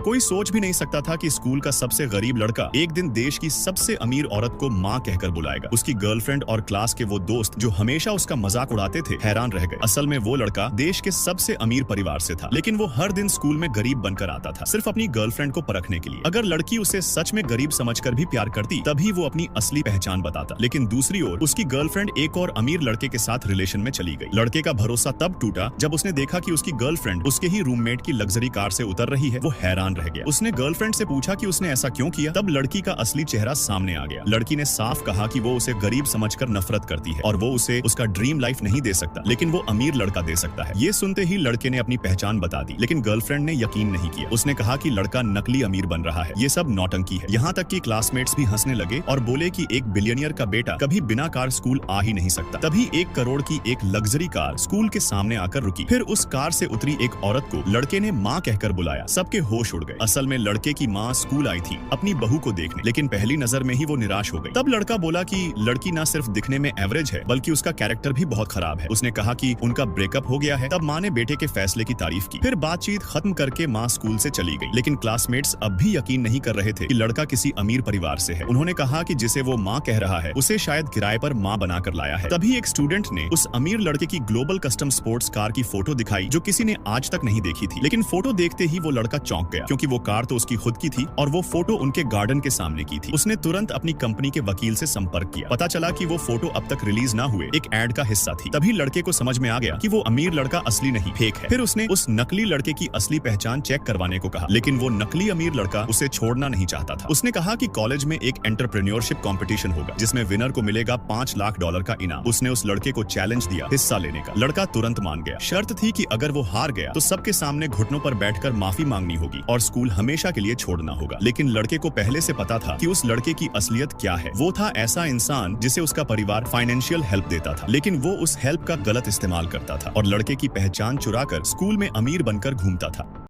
कोई सोच भी नहीं सकता था कि स्कूल का सबसे गरीब लड़का एक दिन देश की सबसे अमीर औरत को माँ कहकर बुलाएगा। उसकी गर्लफ्रेंड और क्लास के वो दोस्त जो हमेशा उसका मजाक उड़ाते थे हैरान रह गए। असल में वो लड़का देश के सबसे अमीर परिवार से था, लेकिन वो हर दिन स्कूल में गरीब बनकर आता था, सिर्फ अपनी गर्लफ्रेंड को परखने के लिए। अगर लड़की उसे सच में गरीब समझकर भी प्यार करती तभी वो अपनी असली पहचान बताता। लेकिन दूसरी ओर उसकी गर्लफ्रेंड एक और अमीर लड़के के साथ रिलेशन में चली गई। लड़के का भरोसा तब टूटा जब उसने देखा कि उसकी गर्लफ्रेंड उसके ही रूममेट की लग्जरी कार से उतर रही है। वो हैरान रह गया। उसने गर्लफ्रेंड से पूछा कि उसने ऐसा क्यों किया। तब लड़की का असली चेहरा सामने आ गया। लड़की ने साफ कहा कि वो उसे गरीब समझकर नफरत करती है और वो उसे उसका ड्रीम लाइफ नहीं दे सकता, लेकिन वो अमीर लड़का दे सकता है। ये सुनते ही लड़के ने अपनी पहचान बता दी, लेकिन गर्लफ्रेंड ने यकीन नहीं किया। उसने कहा कि लड़का नकली अमीर बन रहा है, ये सब नौटंकी है। यहाँ तक कि क्लासमेट्स भी हंसने लगे और बोले कि एक बिलियनियर का बेटा कभी बिना कार स्कूल आ ही नहीं सकता। तभी 1 करोड़ की एक लग्जरी कार स्कूल के सामने आकर रुकी। फिर उस कार से उतरी एक औरत को लड़के ने माँ कहकर बुलाया। सबके होश उड़ गए। असल में लड़के की माँ स्कूल आई थी अपनी बहू को देखने, लेकिन पहली नजर में ही वो निराश हो गई। तब लड़का बोला कि लड़की न सिर्फ दिखने में एवरेज है बल्कि उसका कैरेक्टर भी बहुत खराब है। उसने कहा कि उनका ब्रेकअप हो गया है। तब माँ ने बेटे के फैसले की तारीफ की। फिर बातचीत खत्म करके माँ स्कूल से चली गई, लेकिन क्लासमेट्स अब भी यकीन नहीं कर रहे थे कि लड़का किसी अमीर परिवार से है। उन्होंने कहा कि जिसे वो माँ कह रहा है उसे शायद किराए पर माँ बनाकर लाया है। तभी एक स्टूडेंट ने उस अमीर लड़के की ग्लोबल कस्टम स्पोर्ट्स कार की फोटो दिखाई जो किसी ने आज तक नहीं देखी थी। लेकिन फोटो देखते ही वो लड़का चौंक गया, क्योंकि वो कार तो उसकी खुद की थी और वो फोटो उनके गार्डन के सामने की थी। उसने तुरंत अपनी कंपनी के वकील से संपर्क किया। पता चला कि वो फोटो अब तक रिलीज ना हुए एक एड का हिस्सा थी। तभी लड़के को समझ में आ गया कि वो अमीर लड़का असली नहीं, फेक है। फिर उसने उस नकली लड़के की असली पहचान चेक करवाने को कहा, लेकिन वो नकली अमीर लड़का उसे छोड़ना नहीं चाहता था। उसने कहा कि कॉलेज में एक एंटरप्रेन्योरशिप कंपटीशन होगा जिसमें विनर को मिलेगा $5 लाख का इनाम। उसने उस लड़के को चैलेंज दिया हिस्सा लेने का। लड़का तुरंत मान गया। शर्त थी कि अगर वो हार गया तो सबके सामने घुटनों पर बैठकर माफी मांगनी होगी और स्कूल हमेशा के लिए छोड़ना होगा। लेकिन लड़के को पहले से पता था कि उस लड़के की असलियत क्या है। वो था ऐसा इंसान जिसे उसका परिवार फाइनेंशियल हेल्प देता था, लेकिन वो उस हेल्प का गलत इस्तेमाल करता था और लड़के की पहचान चुराकर स्कूल में अमीर बनकर घूमता था।